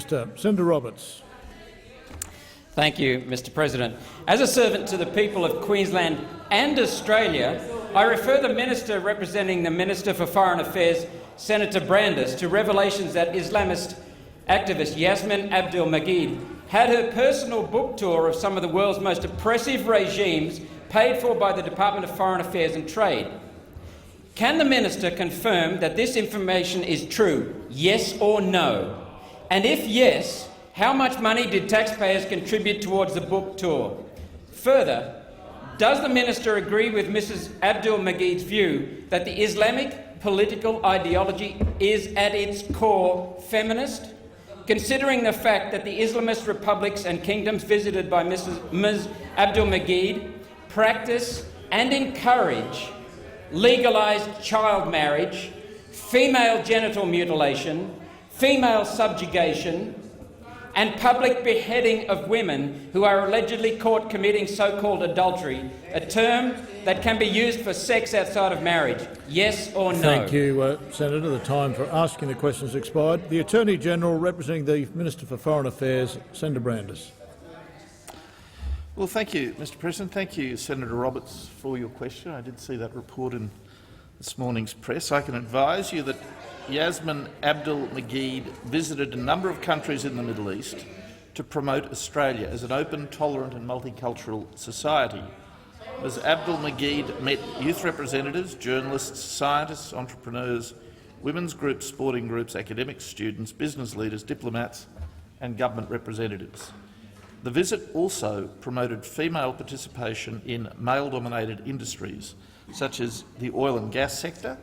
Senator Roberts. Thank you, Mr President. As a servant to the people of Queensland and Australia, I refer the Minister representing the Minister for Foreign Affairs, Senator Brandis, to revelations that Islamist activist Yasmin Magied had her personal book tour of some of the world's most oppressive regimes paid for by the Department of Foreign Affairs and Trade. Can the Minister confirm that this information is true, yes or no? And if yes, how much money did taxpayers contribute towards the book tour? Further, does the Minister agree with Mrs Magied's view that the Islamic political ideology is at its core feminist, considering the fact that the Islamist republics and kingdoms visited by Ms Magied practice and encourage legalised child marriage, female genital mutilation, female subjugation, and public beheading of women who are allegedly caught committing so-called adultery, a term that can be used for sex outside of marriage? Yes or no? Thank you, Senator. The time for asking the questions expired. The Attorney General representing the Minister for Foreign Affairs, Senator Brandis. Well, thank you, Mr President. Thank you, Senator Roberts, for your question. I did see that report in this morning's press. I can advise you that Yasmin Magied visited a number of countries in the Middle East to promote Australia as an open, tolerant and multicultural society. Ms Magied met youth representatives, journalists, scientists, entrepreneurs, women's groups, sporting groups, academics, students, business leaders, diplomats and government representatives. The visit also promoted female participation in male-dominated industries, such as the oil and gas sector,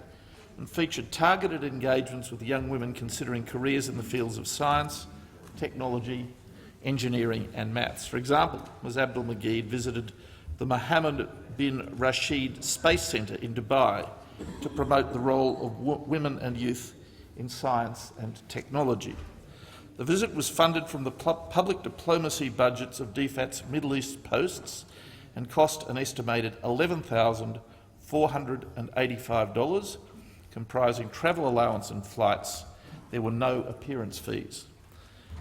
and featured targeted engagements with young women considering careers in the fields of science, technology, engineering and maths. For example, Ms Magied visited the Mohammed bin Rashid Space Centre in Dubai to promote the role of women and youth in science and technology. The visit was funded from the public diplomacy budgets of DFAT's Middle East posts and cost an estimated $11,485, comprising travel allowance and flights. There were no appearance fees.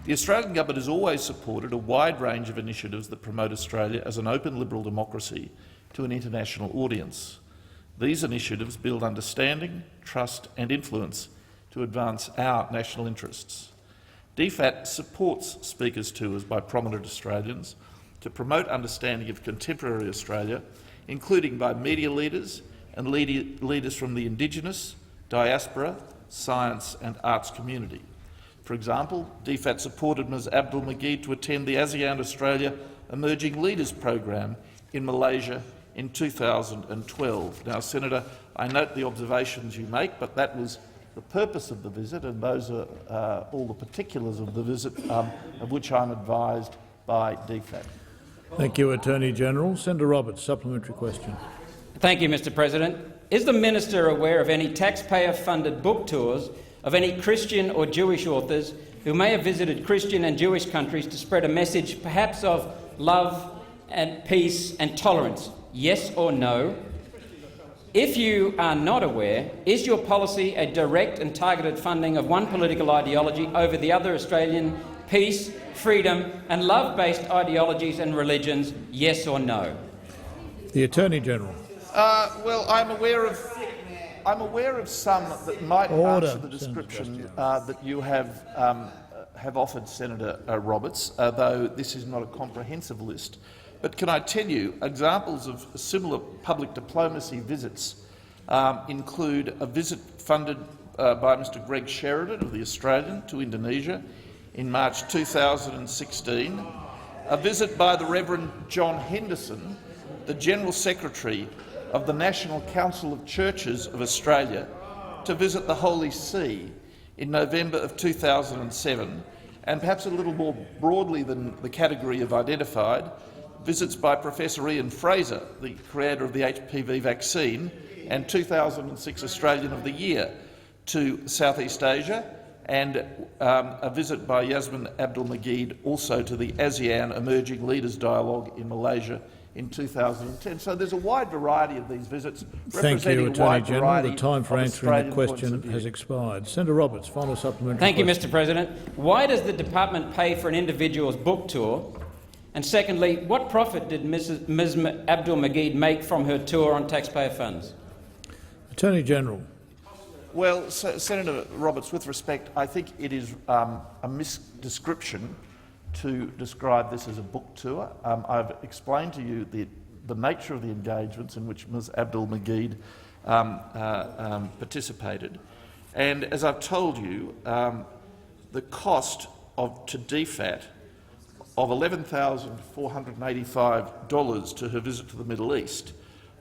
The Australian government has always supported a wide range of initiatives that promote Australia as an open liberal democracy to an international audience. These initiatives build understanding, trust and influence to advance our national interests. DFAT supports speakers' tours by prominent Australians to promote understanding of contemporary Australia, including by media leaders and leaders from the Indigenous, diaspora, science and arts community. For example, DFAT supported Ms Magied to attend the ASEAN Australia Emerging Leaders Program in Malaysia in 2012. Now, Senator, I note the observations you make, but that was the purpose of the visit, and those are all the particulars of the visit, of which I'm advised by DFAT. Thank you, Attorney General. Senator Roberts, supplementary question. Thank you, Mr President. Is the Minister aware of any taxpayer-funded book tours of any Christian or Jewish authors who may have visited Christian and Jewish countries to spread a message perhaps of love and peace and tolerance? Yes or no? If you are not aware, is your policy a direct and targeted funding of one political ideology over the other Australian peace, freedom and love-based ideologies and religions? Yes or no? The Attorney General. Well, I'm aware of some that might answer the description that you have offered, Senator Roberts, though this is not a comprehensive list. But can I tell you, examples of similar public diplomacy visits include a visit funded by Mr Greg Sheridan of The Australian to Indonesia in March 2016, a visit by the Reverend John Henderson, the General Secretary of the National Council of Churches of Australia, to visit the Holy See in November of 2007, and perhaps a little more broadly than the category of identified, visits by Professor Ian Fraser, the creator of the HPV vaccine and 2006 Australian of the Year, to Southeast Asia, and a visit by Yasmin Magied also to the ASEAN Emerging Leaders Dialogue in Malaysia in 2010. So there's a wide variety of these visits Thank you, representing a Attorney wide General. variety The time for of answering Australian the points question of view. has expired. Senator Roberts, final supplementary Thank you, question. Mr President. Why does the department pay for an individual's book tour? And secondly, what profit did Ms Abdul Magied make from her tour on taxpayer funds? Attorney General. Well, Senator Roberts, with respect, I think it is a misdescription to describe this as a book tour. I've explained to you the nature of the engagements in which Ms Abdul Magied participated. And as I've told you, the cost to DFAT of $11,485 to her visit to the Middle East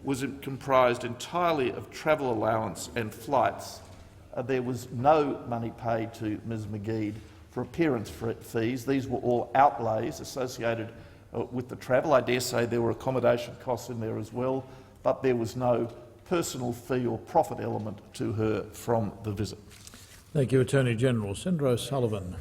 was comprised entirely of travel allowance and flights. There was no money paid to Ms Magied for appearance fees. These were all outlays associated with the travel. I dare say there were accommodation costs in there as well, but there was no personal fee or profit element to her from the visit. Thank you, Attorney General. Senator O'Sullivan.